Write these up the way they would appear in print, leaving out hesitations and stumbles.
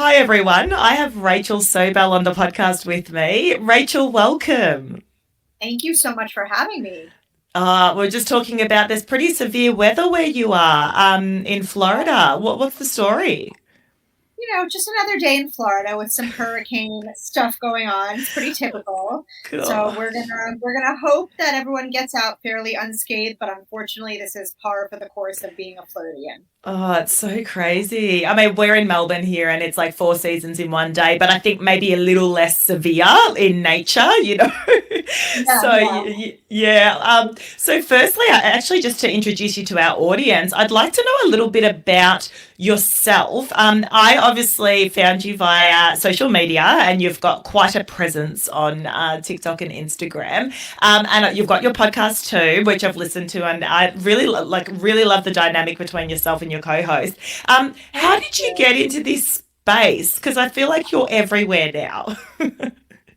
Hi, everyone. I have Rachel Sobel on the podcast with me. Rachel, welcome. Thank you so much for having me. We're just talking about this pretty severe weather where you are in Florida. What's the story? Just another day in Florida with some hurricane stuff going on. It's pretty typical. So God. we're gonna hope that everyone gets out fairly unscathed, but unfortunately this is par for the course of being a Floridian. Oh, it's so crazy. I mean, we're in Melbourne here and it's like four seasons in one day, but I think maybe a little less severe in nature. Yeah, So, yeah. yeah. So, firstly, actually, just to introduce you to our audience, I'd like to know a little bit about yourself. I obviously found you via social media and you've got quite a presence on TikTok and Instagram. And you've got your podcast too, which I've listened to, and I really love the dynamic between yourself and your co-host. How Thank did you you. get into this space? Because I feel like you're everywhere now.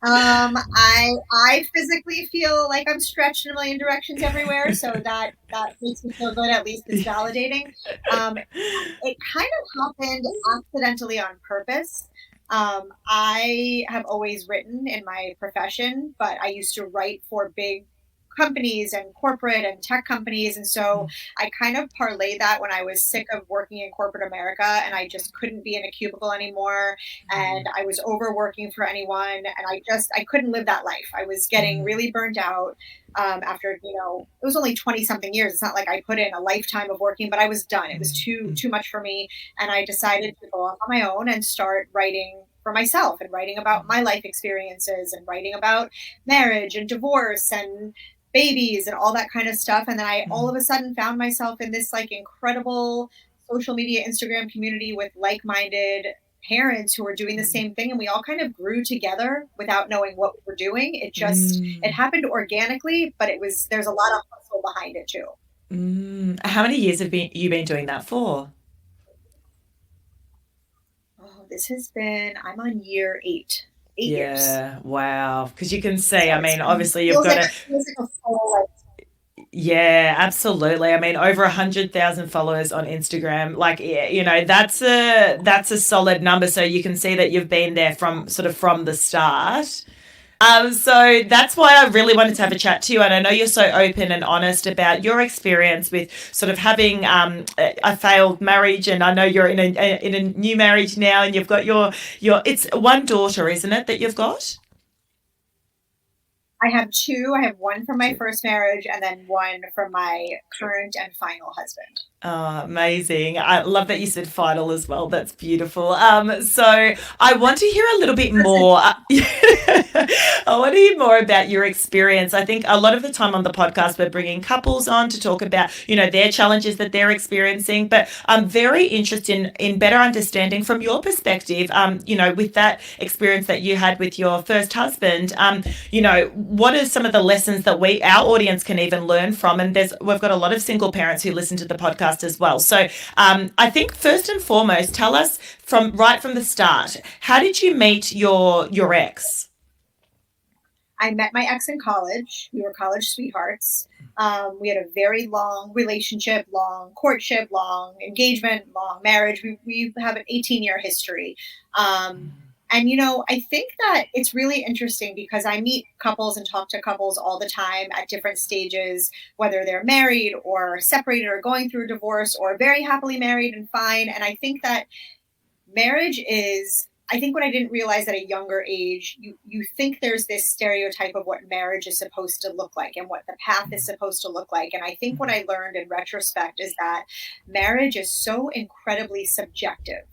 I physically feel like I'm stretched in a million directions everywhere, so that makes me feel good. At least it's validating. Um, it kind of happened accidentally on purpose. I have always written in my profession, but I used to write for big companies and corporate and tech companies. And so I kind of parlayed that when I was sick of working in corporate America and I just couldn't be in a cubicle anymore. And I was overworking for anyone. And I couldn't live that life. I was getting really burnt out after, it was only 20 something years. It's not like I put in a lifetime of working, but I was done. It was too much for me. And I decided to go off on my own and start writing for myself and writing about my life experiences and writing about marriage and divorce and babies and all that kind of stuff. And then I all of a sudden found myself in this like incredible social media Instagram community with like-minded parents who were doing the same thing, and we all kind of grew together without knowing what we were doing. It happened organically, but there's a lot of hustle behind it too. How many years have you been doing that for? Oh, this has been I'm on year 8. 8 years. Yeah, wow. Because you can see, So I mean, it obviously you've feels got like to, a full life. yeah, absolutely. I mean, over 100,000 followers on Instagram, like, yeah, that's a solid number. So you can see that you've been there from sort of from the start. So that's why I really wanted to have a chat to you. And I know you're so open and honest about your experience with sort of having a failed marriage. And I know you're in a new marriage now, and you've got it's one daughter, isn't it, that you've got? I have two. I have one from my first marriage and then one from my current and final husband. Oh, amazing. I love that you said final as well. That's beautiful. So I want to hear a little bit more. I want to hear more about your experience. I think a lot of the time on the podcast, we're bringing couples on to talk about, their challenges that they're experiencing. But I'm very interested in better understanding from your perspective, with that experience that you had with your first husband, what are some of the lessons that our audience can even learn from? And we've got a lot of single parents who listen to the podcast as well. So I think first and foremost, tell us from the start, how did you meet your ex? I met my ex in college. We were college sweethearts. We had a very long relationship, long courtship, long engagement, long marriage. We have an 18-year history. And, I think that it's really interesting because I meet couples and talk to couples all the time at different stages, whether they're married or separated or going through a divorce or very happily married and fine. And I think that marriage is I think what I didn't realize at a younger age, you think there's this stereotype of what marriage is supposed to look like and what the path is supposed to look like. And I think what I learned in retrospect is that marriage is so incredibly subjective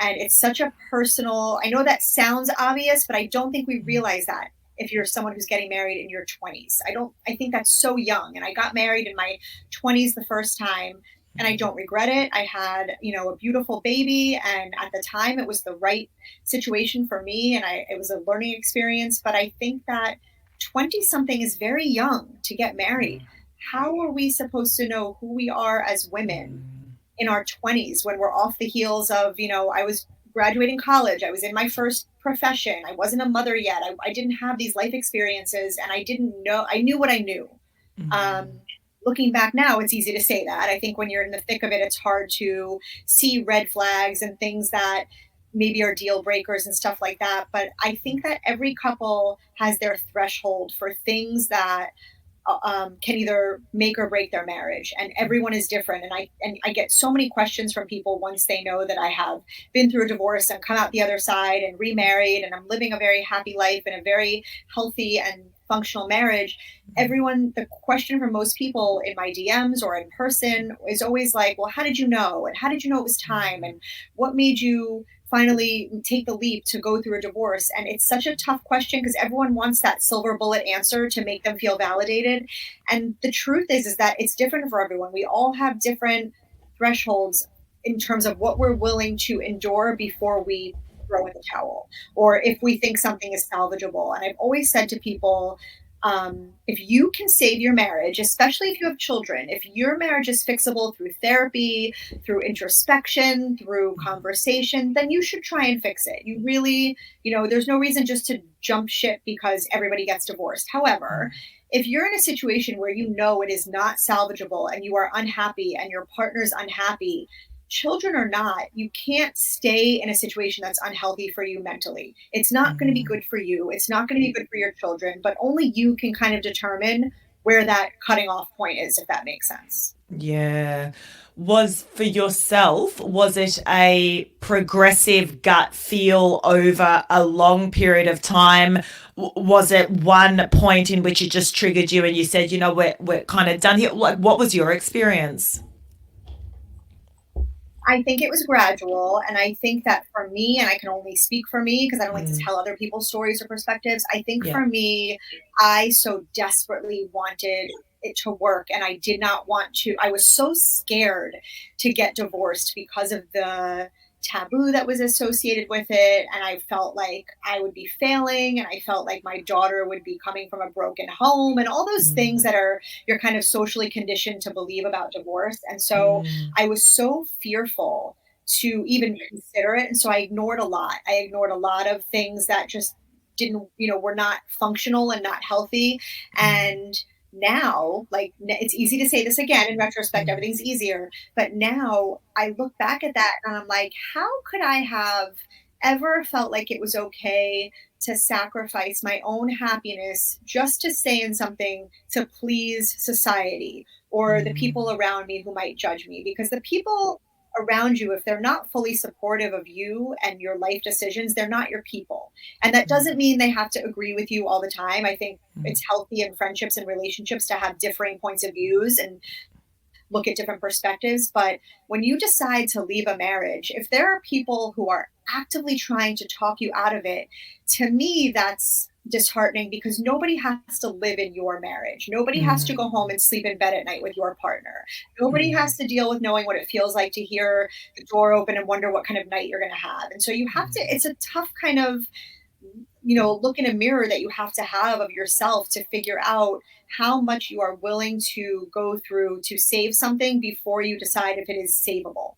and it's such a personal, I know that sounds obvious, but I don't think we realize that if you're someone who's getting married in your 20s. I think that's so young. And I got married in my 20s the first time and I don't regret it. I had, a beautiful baby, and at the time it was the right situation for me, and it was a learning experience. But I think that 20 something is very young to get married. How are we supposed to know who we are as women in our 20s when we're off the heels of, I was graduating college, I was in my first profession, I wasn't a mother yet, I didn't have these life experiences, and I knew what I knew. Um, Looking back now, it's easy to say that. I think when you're in the thick of it, it's hard to see red flags and things that maybe are deal breakers and stuff like that. But I think that every couple has their threshold for things that can either make or break their marriage, and everyone is different. And I get so many questions from people once they know that I have been through a divorce and come out the other side and remarried, and I'm living a very happy life in a very healthy and functional marriage. Everyone, the question for most people in my DMs or in person is always like, well, how did you know, and how did you know it was time, and what made you finally take the leap to go through a divorce? And it's such a tough question because everyone wants that silver bullet answer to make them feel validated. And the truth is that it's different for everyone. We all have different thresholds in terms of what we're willing to endure before we throw in the towel, or if we think something is salvageable. And I've always said to people, if you can save your marriage, especially if you have children, if your marriage is fixable through therapy, through introspection, through conversation, then you should try and fix it. You really, there's no reason just to jump ship because everybody gets divorced. However, if you're in a situation where you know it is not salvageable and you are unhappy and your partner's unhappy, children or not, you can't stay in a situation that's unhealthy for you mentally. It's not going to be good for you. It's not going to be good for your children, but only you can kind of determine where that cutting off point is, if that makes sense. Yeah. Was for yourself, was it a progressive gut feel over a long period of time? Was it one point in which it just triggered you and you said, we're kind of done here? Like, what was your experience? I think it was gradual. And I think that for me, and I can only speak for me because I don't like to Mm, tell other people's stories or perspectives. I think yeah. for me, I so desperately wanted it to work. And I did not want to, I was so scared to get divorced because of the taboo that was associated with it. And I felt like I would be failing. And I felt like my daughter would be coming from a broken home and all those things Mm, that are, you're kind of socially conditioned to believe about divorce. And so mm, I was so fearful to even consider it. And so I ignored a lot. I ignored a lot of things that just didn't, were not functional and not healthy. mm, And now, like, it's easy to say this again in retrospect, mm, everything's easier. But now I look back at that and I'm like, how could I have ever felt like it was okay to sacrifice my own happiness just to stay in something to please society or the people mm, around me who might judge me? Because the people around you, if they're not fully supportive of you and your life decisions, they're not your people. And that doesn't mm, mean they have to agree with you all the time. I think mm, it's healthy in friendships and relationships to have differing points of views and look at different perspectives. But when you decide to leave a marriage, if there are people who are actively trying to talk you out of it, to me, that's disheartening because nobody has to live in your marriage. Nobody has to go home mm, and sleep in bed at night with your partner. Nobody mm, has to deal with knowing what it feels like to hear the door open and wonder what kind of night you're going to have. And so you have to, mm. it's a tough kind of, look in a mirror that you have to have of yourself to figure out how much you are willing to go through to save something before you decide if it is savable.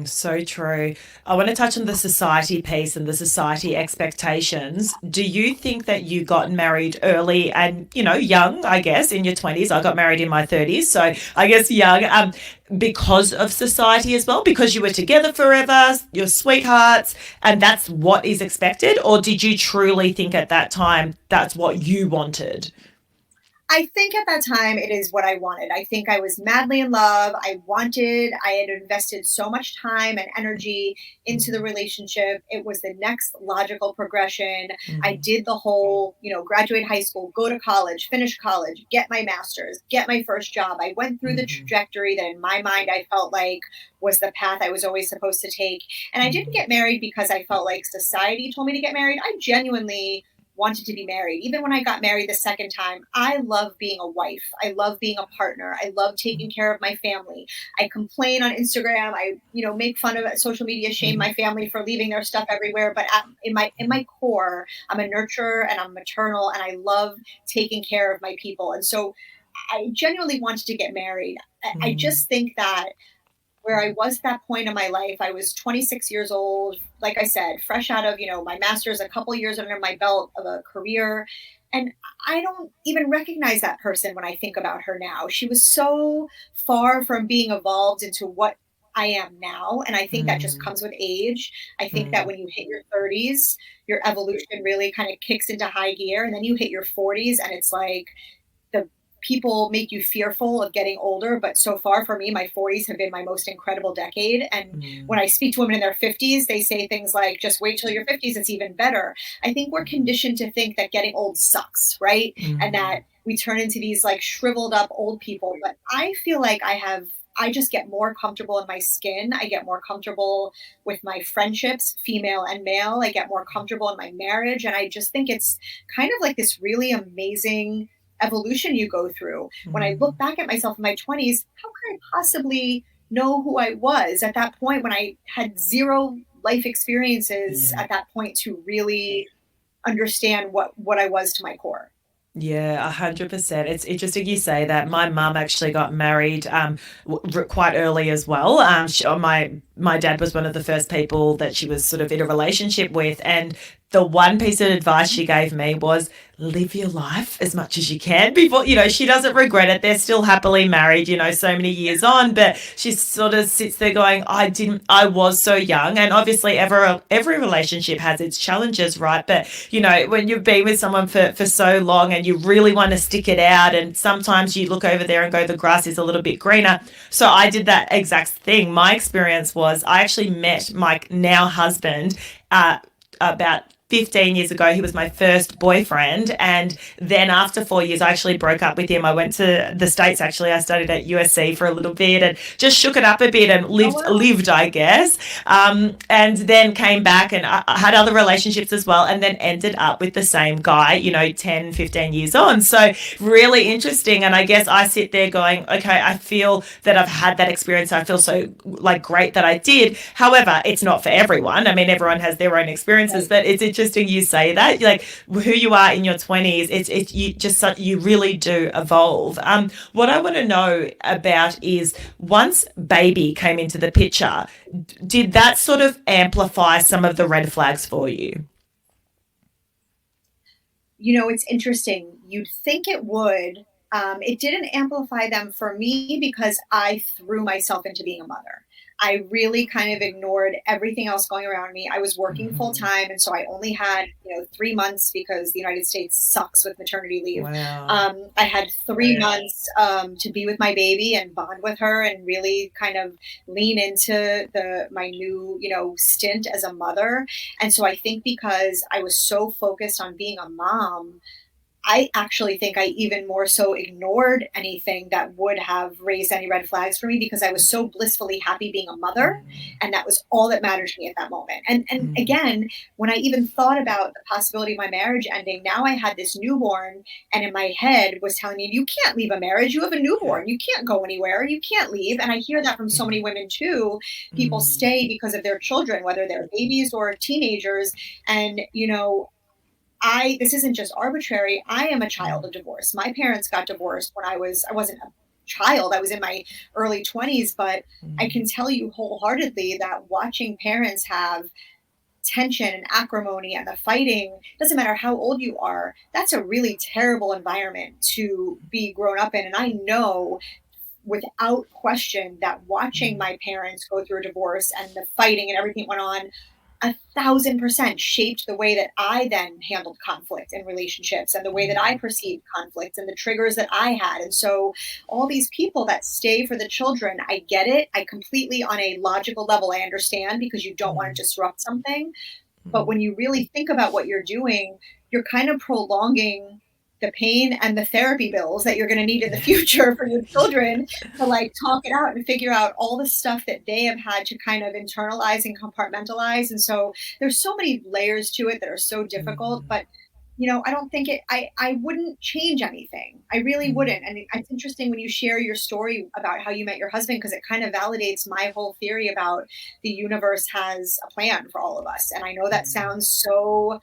So true. I want to touch on the society piece and the society expectations. Do you think that you got married early and, young, I guess, in your 20s? I got married in my 30s, so I guess young, because of society as well, because you were together forever, your sweethearts, and that's what is expected? Or did you truly think at that time that's what you wanted? I think at that time it is what I wanted. I think I was madly in love. I had invested so much time and energy into the Mm, relationship. It was the next logical progression. I mm, did the whole, graduate high school, go to college, finish college, get my master's, get my first job. I went through the mm, trajectory that in my mind I felt like was the path I was always supposed to take. And I didn't mm, get married because I felt like society told me to get married. I genuinely wanted to be married. Even when I got married the second time, I love being a wife. I love being a partner. I love taking care of my family. I complain on Instagram. I, make fun of it, social media, shame mm, my family for leaving their stuff everywhere. But in my core, I'm a nurturer and I'm maternal, and I love taking care of my people. And so I genuinely wanted to get married. I mm, just think that where I was at that point in my life. I was 26 years old, like I said, fresh out of, my master's, a couple years under my belt of a career. And I don't even recognize that person when I think about her now. She was so far from being evolved into what I am now. And I think that just Mm, comes with age. I think that mm, when you hit your 30s, your evolution really kind of kicks into high gear. And then you hit your 40s, and it's like the people make you fearful of getting older. But so far for me, my 40s have been my most incredible decade. And when mm, I speak to women in their 50s, they say things like, just wait till your 50s, it's even better. I think we're conditioned to think that getting old sucks, right? And that mm. we turn into these like shriveled up old people. But I feel like I just get more comfortable in my skin. I get more comfortable with my friendships, female and male. I get more comfortable in my marriage. And I just think it's kind of like this really amazing evolution you go through. When I look Mm, back at myself in my 20s, how could I possibly know who I was at that point when I had zero life experiences yeah. at that point to really understand what I was to my core? Yeah, 100%. It's interesting you say that. My mum actually got married quite early as well. My dad was one of the first people that she was sort of in a relationship with, and the one piece of advice she gave me was live your life as much as you can before, she doesn't regret it. They're still happily married, so many years on, but she sort of sits there going, I was so young. And obviously every relationship has its challenges, right? But when you've been with someone for so long and you really want to stick it out, and sometimes you look over there and go, the grass is a little bit greener. So I did that exact thing. My experience was I actually met my now husband about 15 years ago. He was my first boyfriend. And then after 4 years, I actually broke up with him. I went to the States, actually. I studied at USC for a little bit and just shook it up a bit and Oh, wow. lived, I guess. And then came back and I had other relationships as well, and then ended up with the same guy, 10, 15 years on. So really interesting. And I guess I sit there going, okay, I feel that I've had that experience. I feel so like great that I did. However, it's not for everyone. I mean, everyone has their own experiences, Right. but it's interesting you say that. Like who you are in your 20s, it's you just you really do evolve. What I want to know about is once baby came into the picture, did that sort of amplify some of the red flags for you? It's interesting. You'd think it would. It didn't amplify them for me because I threw myself into being a mother. I really kind of ignored everything else going around me. I was working full Mm-hmm. time, and so I only had 3 months because the United States sucks with maternity leave. Wow. I had 3 months to be with my baby and bond with her and really kind of lean into the my new stint as a mother. And so I think because I was so focused on being a mom, I actually think I even more so ignored anything that would have raised any red flags for me because I was so blissfully happy being a mother, Mm, and that was all that mattered to me at that moment. And mm, again, when I even thought about the possibility of my marriage ending, now I had this newborn, and in my head was telling me, you can't leave a marriage. You have a yeah. newborn. You can't go anywhere. You can't leave. And I hear that from so Yeah. many women too. People Mm, stay because of their children, whether they're babies or teenagers. And this isn't just arbitrary. I am a child mm, of divorce. My parents got divorced when I wasn't a child. I was in my early 20s, but I mm, can tell you wholeheartedly that watching parents have tension and acrimony and the fighting, doesn't matter how old you are, that's a really terrible environment to be grown up in. And I know without question that watching mm, my parents go through a divorce and the fighting and everything that went on 1,000% shaped the way that I then handled conflict in relationships and the way that I mm, perceived conflict and the triggers that I had. And so, all these people that stay for the children, I get it. I completely, on a logical level, I understand because you don't want mm, to disrupt something. But mm. when you really think about what you're doing, you're kind of prolonging the pain and the therapy bills that you're going to need in the Yeah. future for your children to like talk it out and figure out all the stuff that they have had to kind of internalize and compartmentalize. And so there's so many layers to it that are so difficult, Mm, but I don't think I wouldn't change anything. I really mm, wouldn't. And it's interesting when you share your story about how you met your husband, because it kind of validates my whole theory about the universe has a plan for all of us. And I know that mm. sounds so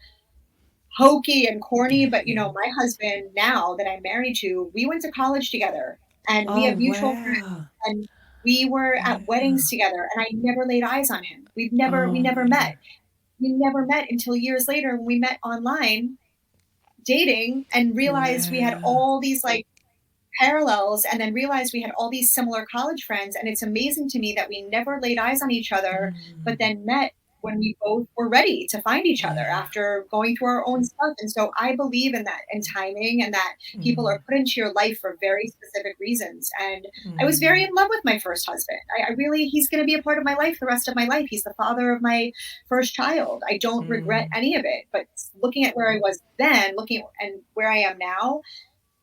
hokey and corny, but Yeah. my husband now that I'm married to, we went to college together and we Oh, have mutual friends, wow. and we were at weddings Wow. together, and I never laid eyes on him. We Oh, never yeah. met. We never met until years later when we met online dating and realized we had Wow. all these like parallels and then realized we had all these similar college friends. And it's amazing to me that we never laid eyes on each other, but Mm, then met when we both were ready to find each other yeah. after going through our own stuff. And so I believe in that, in timing, and that people Mm, are put into your life for very specific reasons. And I was very mm, in love with my first husband. I really, he's going to be a part of my life the rest of my life. He's the father of my first child. I don't regret mm, any of it. But looking at where I was then, looking at and where I am now,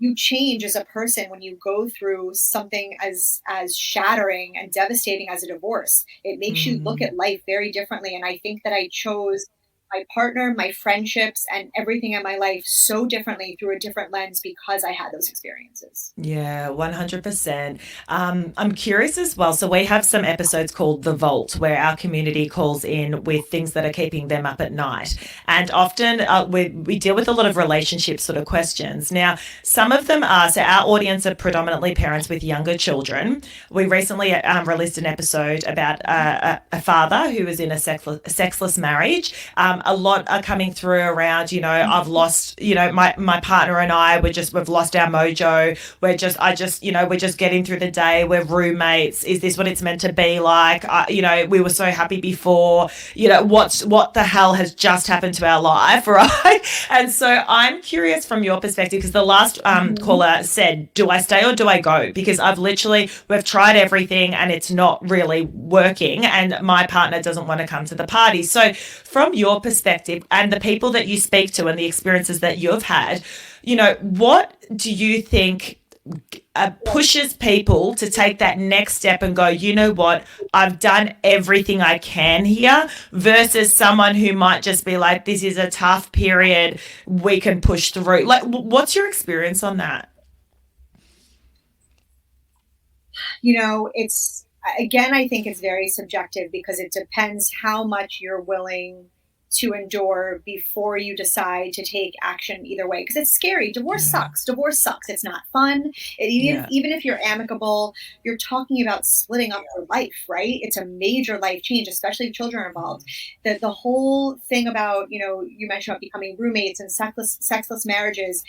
you change as a person when you go through something as shattering and devastating as a divorce. It makes you look mm. at life very differently. And I think that I chose my partner, my friendships, and everything in my life so differently through a different lens because I had those experiences. Yeah, 100%. I'm curious as well. So, we have some episodes called The Vault, where our community calls in with things that are keeping them up at night. And often we deal with a lot of relationship sort of questions. Now, some of them are so, our audience are predominantly parents with younger children. We recently released an episode about a father who was in a sexless marriage. A lot are coming through around, I've lost, my partner and I, we've lost our mojo. We're just getting through the day. We're roommates. Is this what it's meant to be like? We were so happy before. What the hell has just happened to our life, right? And so I'm curious from your perspective, because the last Mhm. caller said, "Do I stay or do I go?" Because we've tried everything and it's not really working, and my partner doesn't want to come to the party. So, from your perspective and the people that you speak to and the experiences that you've had, what do you think pushes people to take that next step and go, you know what, I've done everything I can here, versus someone who might just be like, this is a tough period, we can push through? Like, what's your experience on that? It's, again, I think it's very subjective because it depends how much you're willing to endure before you decide to take action either way, because it's scary. Yeah, Divorce sucks. It's not fun. yeah, Even if you're amicable, you're talking about splitting up your life, right? It's a major life change, especially if children are involved. The whole thing about, you mentioned about becoming roommates and sexless marriages,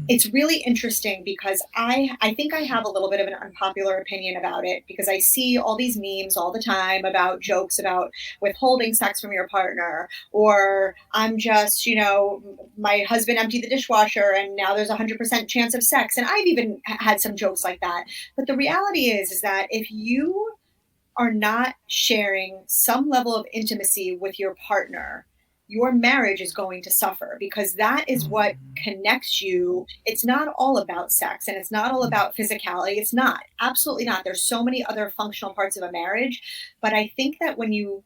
it's really interesting because I think I have a little bit of an unpopular opinion about it, because I see all these memes all the time about jokes about withholding sex from your partner, or I'm just, my husband emptied the dishwasher and now there's a 100% chance of sex. And I've even had some jokes like that. But the reality is that if you are not sharing some level of intimacy with your partner, your marriage is going to suffer, because that is what connects you. It's not all about sex and it's not all about physicality. It's not. Absolutely not. There's so many other functional parts of a marriage. But I think that when you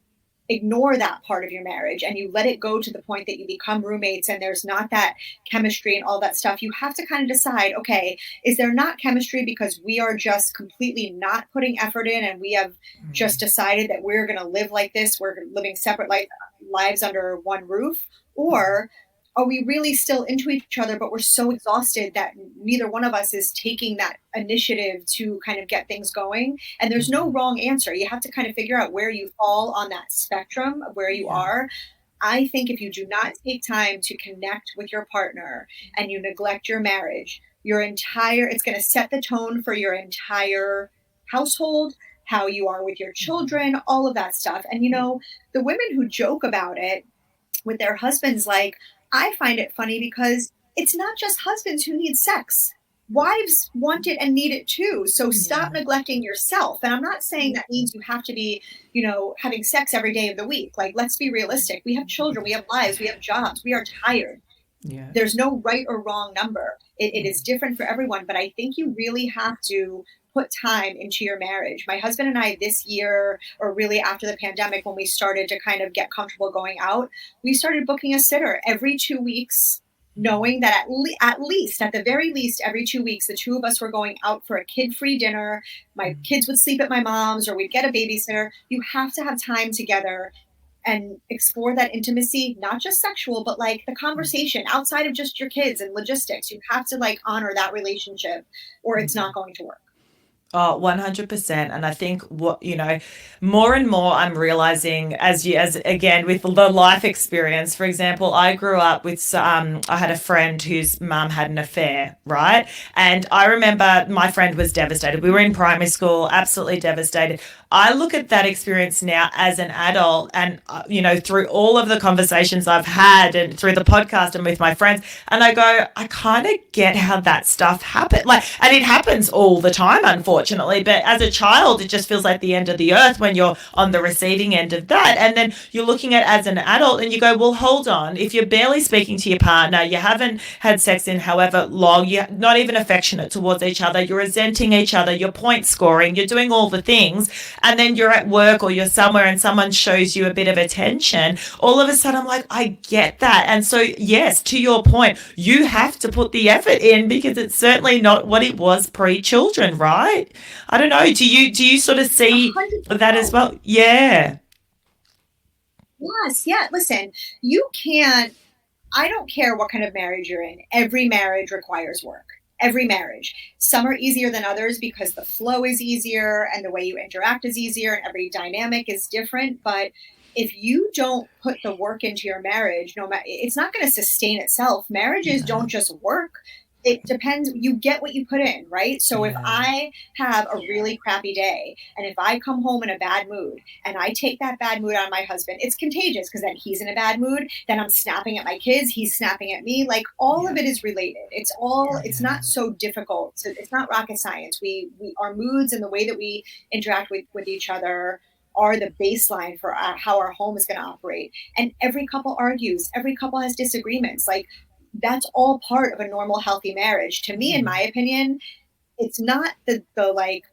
ignore that part of your marriage and you let it go to the point that you become roommates and there's not that chemistry and all that stuff, you have to kind of decide, okay, is there not chemistry because we are just completely not putting effort in and we have just decided that we're going to live like this, we're living separate lives under one roof? Or are we really still into each other, but we're so exhausted that neither one of us is taking that initiative to kind of get things going? And there's no wrong answer. You have to kind of figure out where you fall on that spectrum of where you yeah, are. I think if you do not take time to connect with your partner and you neglect your marriage, it's going to set the tone for your entire household, how you are with your children, all of that stuff. And the women who joke about it with their husbands, like, I find it funny because it's not just husbands who need sex. Wives want it and need it too. So stop yeah, neglecting yourself. And I'm not saying that means you have to be, having sex every day of the week. Like, let's be realistic. We have children, we have lives, we have jobs, we are tired. yeah, There's no right or wrong number. It is different for everyone, but I think you really have to put time into your marriage. My husband and I, this year, or really after the pandemic, when we started to kind of get comfortable going out, we started booking a sitter every 2 weeks, knowing that at the very least, every 2 weeks, the two of us were going out for a kid-free dinner. My kids would sleep at my mom's, or we'd get a babysitter. You have to have time together and explore that intimacy, not just sexual, but like the conversation outside of just your kids and logistics. You have to like honor that relationship, or it's not going to work. Oh, 100%. And I think more and more I'm realizing as again with the life experience, for example, I grew up with, I had a friend whose mum had an affair, right? And I remember my friend was devastated. We were in primary school, absolutely devastated. I look at that experience now as an adult and, through all of the conversations I've had and through the podcast and with my friends, and I go, I kind of get how that stuff happened. Like, and it happens all the time, unfortunately. But as a child, it just feels like the end of the earth when you're on the receiving end of that. And then you're looking at as an adult and you go, well, hold on. If you're barely speaking to your partner, you haven't had sex in however long, you're not even affectionate towards each other, you're resenting each other, you're point scoring, you're doing all the things, and then you're at work or you're somewhere and someone shows you a bit of attention, all of a sudden I'm like, I get that. And so, yes, to your point, you have to put the effort in because it's certainly not what it was pre-children, right? I don't know. Do you sort of A see hundred that as percent. well? Yeah. Yes, yeah. Listen, you can't, I don't care what kind of marriage you're in. Every marriage requires work. Every marriage. Some are easier than others because the flow is easier and the way you interact is easier and every dynamic is different. But if you don't put the work into your marriage, no matter, it's not going to sustain itself. Marriages don't No. just work. It depends. You get what you put in, right? So if Yeah. I have a really crappy day and if I come home in a bad mood and I take that bad mood on my husband, it's contagious because then he's in a bad mood. Then I'm snapping at my kids. He's snapping at me. Like all of Yeah. it is related. It's all, it's Yeah. not so difficult. So it's not rocket science. Our moods and the way that we interact with each other are the baseline for how our home is going to operate. And every couple argues, every couple has disagreements. Like that's all part of a normal, healthy marriage. To me, in Mm. my opinion, it's not the like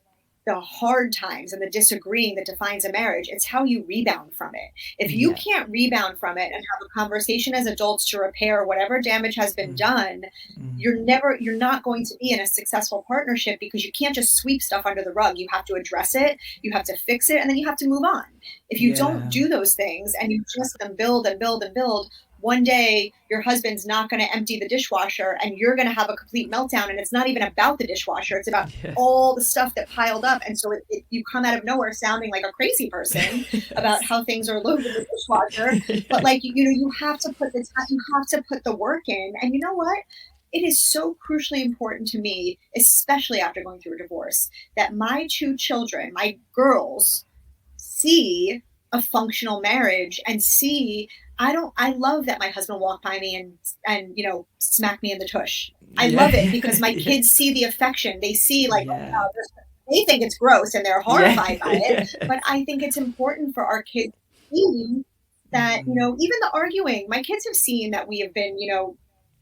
the hard times and the disagreeing that defines a marriage. It's how you rebound from it. If you Yeah. can't rebound from it and have a conversation as adults to repair whatever damage has been Mm. done, Mm. you're not going to be in a successful partnership because you can't just sweep stuff under the rug. You have to address it, you have to fix it, and then you have to move on. If you don't Yeah. do those things and you just them build and build and build, one day your husband's not going to empty the dishwasher and you're going to have a complete meltdown, and it's not even about the dishwasher, it's about Yeah. all the stuff that piled up. And so you come out of nowhere sounding like a crazy person about Yes. how things are loaded in the dishwasher. But Yeah. like, you have to put the time, you have to put the work in. And you know what? It is so crucially important to me, especially after going through a divorce, that my two children, my girls, see a functional marriage and see I love that my husband walked by me and smack me in the tush. I Yeah. love it because my Yeah. kids see the affection. They see like, oh Yeah. wow, they think it's gross and they're Yeah. horrified by it. Yeah. But I think it's important for our kids to see that, Mm. even the arguing, my kids have seen that we have been,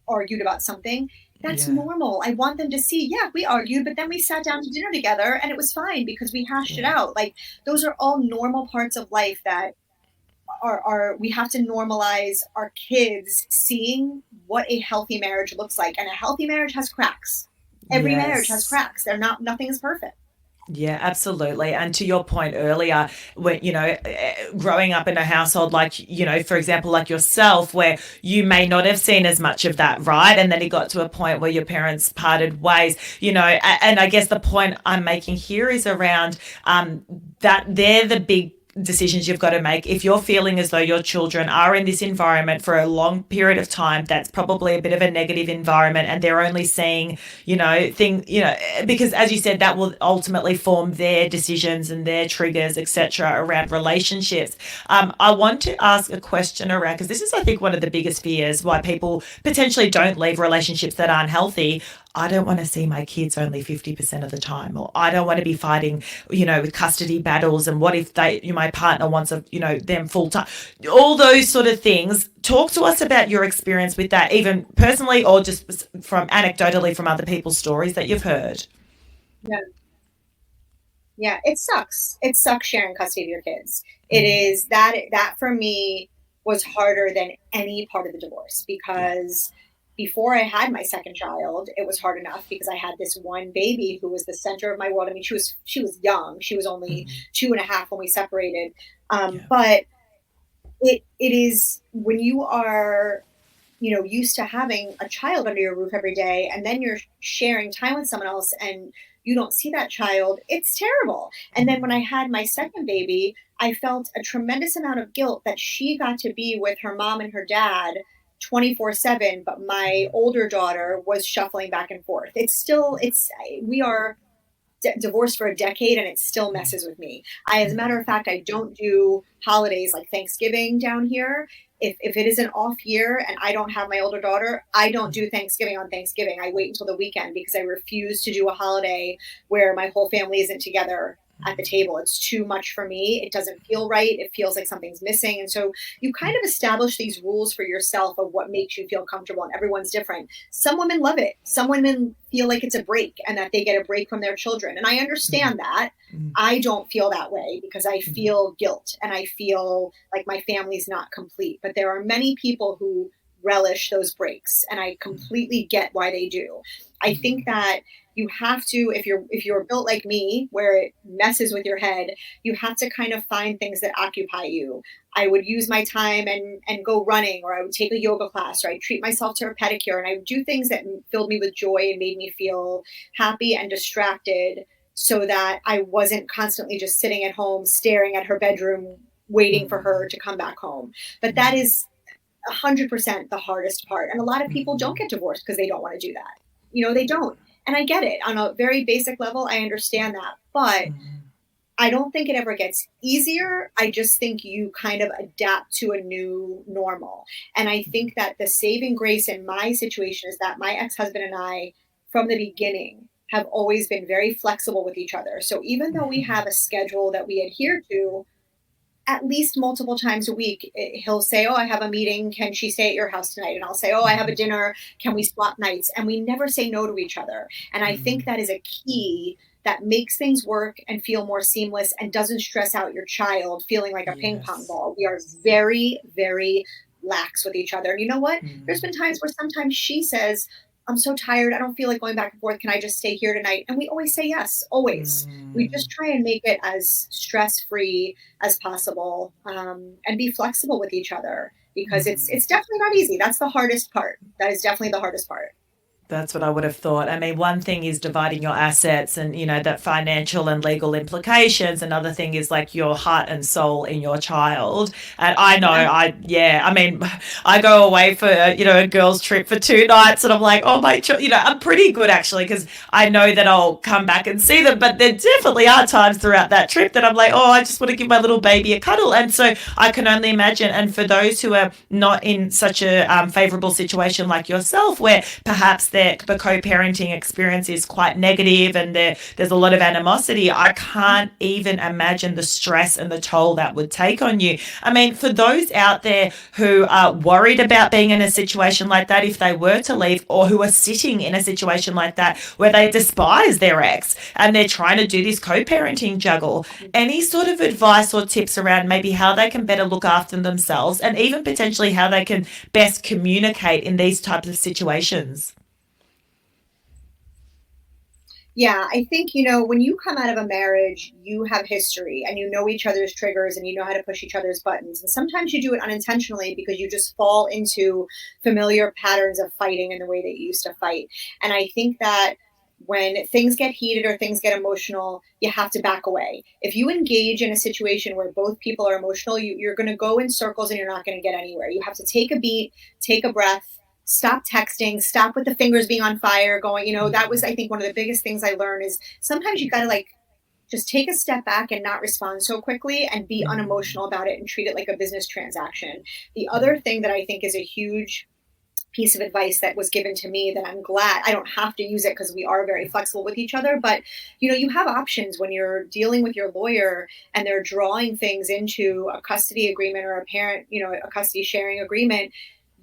argued about something. That's Yeah. normal. I want them to see, yeah, we argued, but then we sat down to dinner together and it was fine because we hashed it Yeah. out. Like those are all normal parts of life that are we have to normalize our kids seeing what a healthy marriage looks like. And a healthy marriage has cracks. Every marriage has Yes. cracks. Nothing is perfect. Yeah, absolutely. And to your point earlier, when, growing up in a household like, for example, like yourself, where you may not have seen as much of that, right? And then it got to a point where your parents parted ways, and I guess the point I'm making here is around that they're the big decisions you've got to make. If you're feeling as though your children are in this environment for a long period of time, that's probably a bit of a negative environment and they're only seeing, because as you said, that will ultimately form their decisions and their triggers, etc., around relationships. I want to ask a question around, because this is, I think, one of the biggest fears why people potentially don't leave relationships that aren't healthy. I don't want to see my kids only 50% of the time, or I don't want to be fighting, with custody battles. And what if my partner wants them full time, all those sort of things. Talk to us about your experience with that, even personally or just from anecdotally from other people's stories that you've heard. Yeah. Yeah, it sucks. It sucks sharing custody of your kids. It Mm. is that for me was harder than any part of the divorce Yeah. because before I had my second child, it was hard enough because I had this one baby who was the center of my world. I mean, she was young. She was only Mm. 2.5 when we separated. Yeah. But it is when you are used to having a child under your roof every day and then you're sharing time with someone else and you don't see that child, it's terrible. And then when I had my second baby, I felt a tremendous amount of guilt that she got to be with her mom and her dad 24/7, but my older daughter was shuffling back and forth. It's still, we are divorced for a decade and it still messes with me. As a matter of fact, I don't do holidays like Thanksgiving down here. If it is an off year and I don't have my older daughter, I don't do Thanksgiving on Thanksgiving. I wait until the weekend because I refuse to do a holiday where my whole family isn't together at the table. It's too much for me. It doesn't feel right. It feels like something's missing. And so you kind of establish these rules for yourself of what makes you feel comfortable, and everyone's different. Some women love it. Some women feel like it's a break and that they get a break from their children. And I understand that. I don't feel that way because I feel guilt and I feel like my family's not complete. But there are many people who relish those breaks, and I completely get why they do. I think that you have to, if you're built like me where it messes with your head, you have to kind of find things that occupy you. I would use my time and go running, or I would take a yoga class, or I'd treat myself to a pedicure, and I would do things that filled me with joy and made me feel happy and distracted, so that I wasn't constantly just sitting at home staring at her bedroom waiting for her to come back home. But that is 100% the hardest part. And a lot of people don't get divorced because they don't want to do that. They don't. And I get it on a very basic level. I understand that. But I don't think it ever gets easier. I just think you kind of adapt to a new normal. And I think that the saving grace in my situation is that my ex-husband and I, from the beginning, have always been very flexible with each other. So even though we have a schedule that we adhere to, at least multiple times a week, he'll say, "Oh, I have a meeting. Can she stay at your house tonight?" And I'll say, "Oh, I have a dinner. Can we swap nights?" And we never say no to each other. And I think that is a key that makes things work and feel more seamless and doesn't stress out your child feeling like a ping pong ball. We are very, very lax with each other. And you know what? There's been times where sometimes she says, "I'm so tired. I don't feel like going back and forth. Can I just stay here tonight?" And we always say yes, always. We just try and make it as stress-free as possible, and be flexible with each other, because it's definitely not easy. That's the hardest part. That is definitely the hardest part. That's what I would have thought. I mean, one thing is dividing your assets and, that financial and legal implications. Another thing is like your heart and soul in your child. And I know, Yeah. I mean, I go away for, a girls' trip for 2 nights and I'm like, oh, I'm pretty good actually because I know that I'll come back and see them. But there definitely are times throughout that trip that I'm like, oh, I just want to give my little baby a cuddle. And so I can only imagine. And for those who are not in such a favorable situation like yourself, where perhaps the co-parenting experience is quite negative and there's a lot of animosity, I can't even imagine the stress and the toll that would take on you. I mean, for those out there who are worried about being in a situation like that if they were to leave, or who are sitting in a situation like that where they despise their ex and they're trying to do this co-parenting juggle, any sort of advice or tips around maybe how they can better look after themselves and even potentially how they can best communicate in these types of situations? Yeah, I think, when you come out of a marriage, you have history and you know each other's triggers and you know how to push each other's buttons. And sometimes you do it unintentionally because you just fall into familiar patterns of fighting in the way that you used to fight. And I think that when things get heated or things get emotional, you have to back away. If you engage in a situation where both people are emotional, you're going to go in circles and you're not going to get anywhere. You have to take a beat, take a breath, stop texting, stop with the fingers being on fire going. That was, I think, one of the biggest things I learned is sometimes you got to like just take a step back and not respond so quickly and be unemotional about it and treat it like a business transaction. The other thing that I think is a huge piece of advice that was given to me that I'm glad I don't have to use it because we are very flexible with each other. But, you have options when you're dealing with your lawyer and they're drawing things into a custody agreement or a parent, a custody sharing agreement.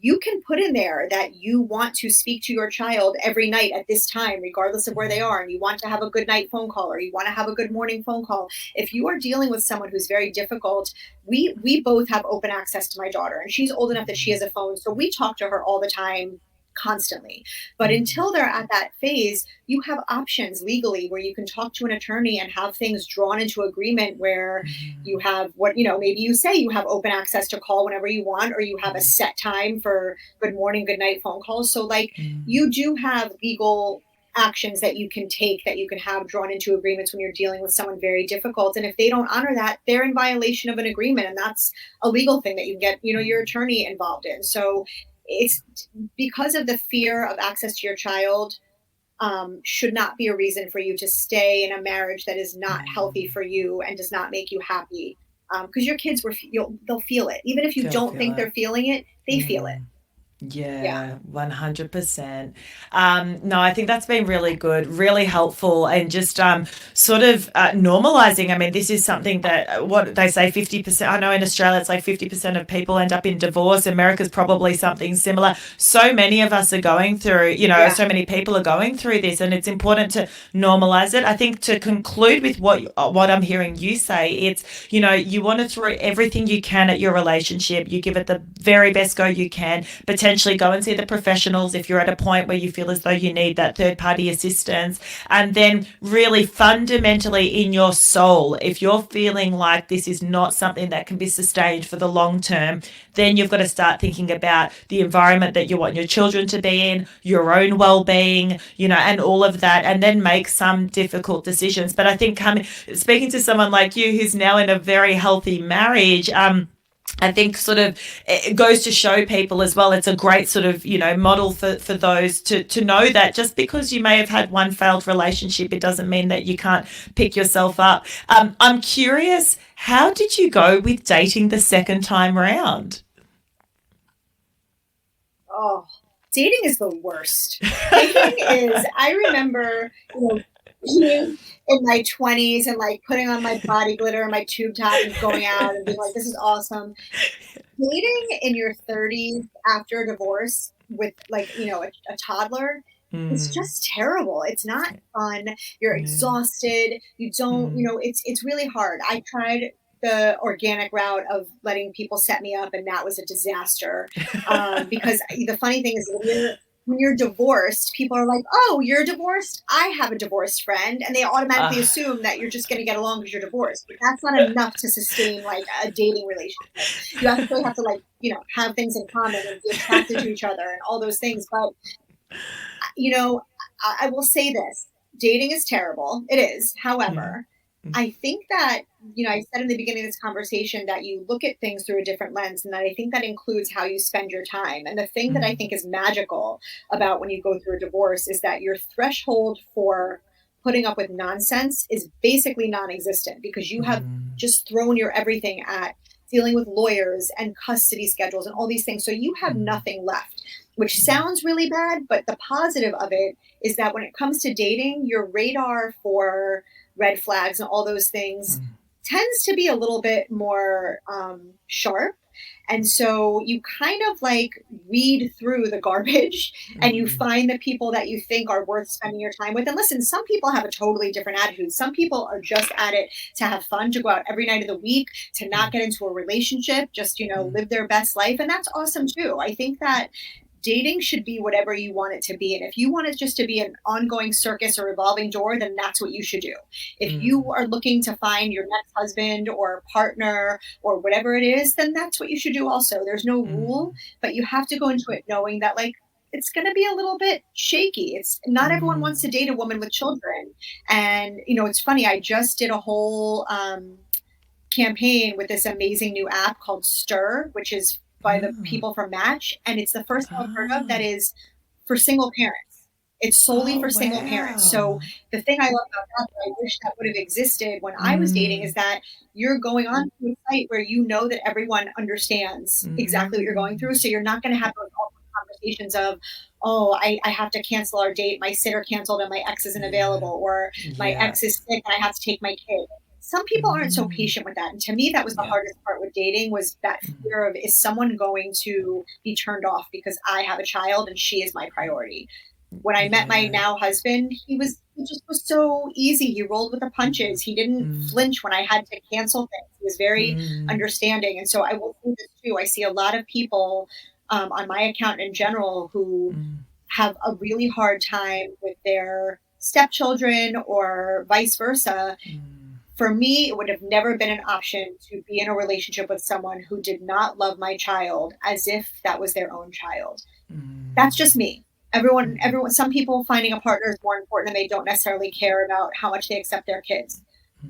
You can put in there that you want to speak to your child every night at this time, regardless of where they are, and you want to have a good night phone call or you want to have a good morning phone call. If you are dealing with someone who's very difficult, we both have open access to my daughter, and she's old enough that she has a phone, so we talk to her all the time, constantly. But until they're at that phase, you have options legally where you can talk to an attorney and have things drawn into agreement where you have maybe you say you have open access to call whenever you want, or you have a set time for good morning, good night phone calls. So like you do have legal actions that you can take, that you can have drawn into agreements when you're dealing with someone very difficult. And if they don't honor that, they're in violation of an agreement. And that's a legal thing that you can get, your attorney involved in. So it's because of the fear of access to your child, should not be a reason for you to stay in a marriage that is not healthy for you and does not make you happy. Because your kids they'll feel it. Even if you They'll don't feel think it. they're feeling it, they feel it. Yeah. Yeah, 100%. No, I think that's been really good, really helpful, and just sort of normalizing. I mean, this is something that what they say 50%. I know in Australia it's like 50% of people end up in divorce. America's probably something similar. So many of us are going through, Yeah. so many people are going through this, and it's important to normalize it. I think to conclude with what I'm hearing you say, it's, you want to throw everything you can at your relationship. You give it the very best go you can, potentially go and see the professionals if you're at a point where you feel as though you need that third party assistance. And then really fundamentally in your soul, if you're feeling like this is not something that can be sustained for the long term, then you've got to start thinking about the environment that you want your children to be in, your own well-being, and all of that, and then make some difficult decisions. But I think speaking to someone like you who's now in a very healthy marriage, I think sort of it goes to show people as well. It's a great sort of, model for those to know that just because you may have had one failed relationship, it doesn't mean that you can't pick yourself up. I'm curious, how did you go with dating the second time round? Oh, dating is the worst. Dating is, I remember, being in my 20s and like putting on my body glitter and my tube top and going out and being like, this is awesome. Dating in your 30s after a divorce with like, a toddler, it's just terrible. It's not fun. You're exhausted. You don't, it's really hard. I tried the organic route of letting people set me up, and that was a disaster. Because the funny thing is, when you're divorced, people are like, oh, you're divorced? I have a divorced friend. And they automatically assume that you're just going to get along because you're divorced. But that's not enough to sustain like a dating relationship. You actually have to like, have things in common and be attracted to each other and all those things. But, I will say this, dating is terrible. It is. However, I think that, I said in the beginning of this conversation that you look at things through a different lens, and that I think that includes how you spend your time. And the thing that I think is magical about when you go through a divorce is that your threshold for putting up with nonsense is basically non-existent, because you have just thrown your everything at dealing with lawyers and custody schedules and all these things. So you have nothing left, which sounds really bad, but the positive of it is that when it comes to dating, your radar for red flags and all those things tends to be a little bit more sharp. And so you kind of like weed through the garbage and you find the people that you think are worth spending your time with. And listen, some people have a totally different attitude. Some people are just at it to have fun, to go out every night of the week, to not get into a relationship, just, live their best life. And that's awesome too. I think that dating should be whatever you want it to be. And if you want it just to be an ongoing circus or revolving door, then that's what you should do. If you are looking to find your next husband or partner or whatever it is, then that's what you should do also. There's no rule, but you have to go into it knowing that like it's going to be a little bit shaky. It's not everyone wants to date a woman with children. And, it's funny. I just did a whole campaign with this amazing new app called Stir, which is by the people from Match, and it's the first I've heard of that is for single parents. It's solely for single parents. So the thing I love about that I wish that would have existed when I was dating, is that you're going on to a site where that everyone understands exactly what you're going through. So you're not going to have those awkward conversations of, oh, I have to cancel our date. My sitter canceled and my ex isn't available, or my ex is sick and I have to take my kid. Some people aren't so patient with that. And to me, that was the hardest part with dating, was that fear of, is someone going to be turned off because I have a child and she is my priority? When I met my now husband, he just was so easy. He rolled with the punches. He didn't flinch when I had to cancel things. He was very understanding. And so I will say this too. I see a lot of people on my account in general who have a really hard time with their stepchildren or vice versa. For me, it would have never been an option to be in a relationship with someone who did not love my child as if that was their own child. That's just me. Everyone, some people finding a partner is more important and they don't necessarily care about how much they accept their kids.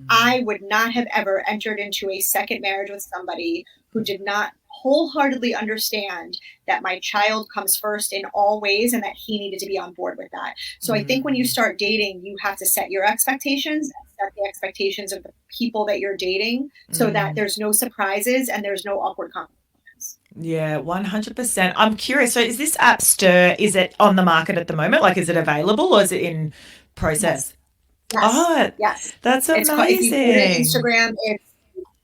I would not have ever entered into a second marriage with somebody who did not wholeheartedly understand that my child comes first in all ways and that he needed to be on board with that. So I think when you start dating, you have to set your expectations, set the expectations of the people that you're dating so that there's no surprises and there's no awkward conversations. Yeah, 100%. I'm curious. So is this app Stir, is it on the market at the moment? Like, is it available or is it in Yes. process? Yes. Oh, Yes. that's It's quite, if you go to amazing. Instagram, it's,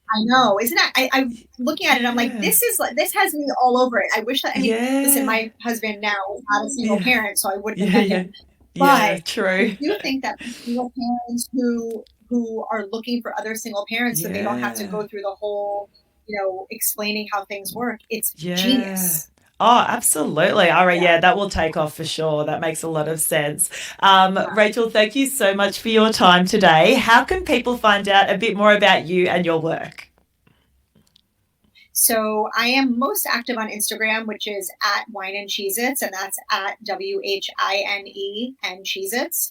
I know, isn't that? I'm looking at it. I'm like, Yeah. this is like, this has me all over it. I wish that. I mean, listen, Yeah. my husband now is not a single Yeah. parent, so I wouldn't have Yeah. met Yeah. him. Yeah. But I True. do think that for single parents who are looking for other single parents, so they don't have to Yeah. go through the whole, explaining how things work. It's Yeah. genius. Oh, absolutely. All right. Yeah. Yeah, that will take off for sure. That makes a lot of sense. Yeah. Rachel, thank you so much for your time today. How can people find out a bit more about you and your work? So I am most active on Instagram, which is at Wine and Cheez-Its, and that's at WHINE and Cheez-Its.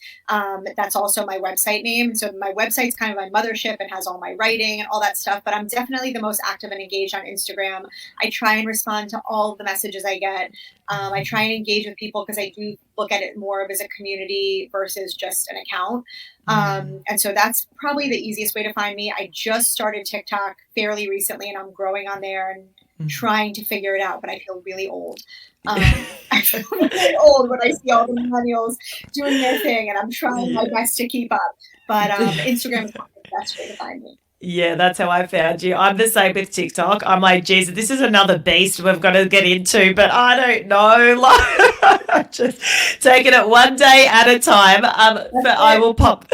That's also my website name. So my website's kind of my mothership and has all my writing and all that stuff, but I'm definitely the most active and engaged on Instagram. I try and respond to all of the messages I get. I try and engage with people because I do look at it more of as a community versus just an account. And so that's probably the easiest way to find me. I just started TikTok fairly recently and I'm growing on there and trying to figure it out, but I feel really old. I feel really old when I see all the millennials doing their thing and I'm trying my Yeah. best to keep up. But Instagram is probably the best way to find me. Yeah, that's how I found you. I'm the same with TikTok. I'm like, geez, this is another beast we've got to get into, but I don't know. Like, just taking it one day at a time. But That's it. I will pop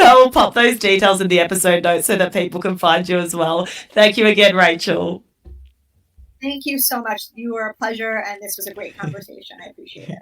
those details in the episode notes so that people can find you as well. Thank you again, Rachel. Thank you so much. You were a pleasure and this was a great conversation. I appreciate it.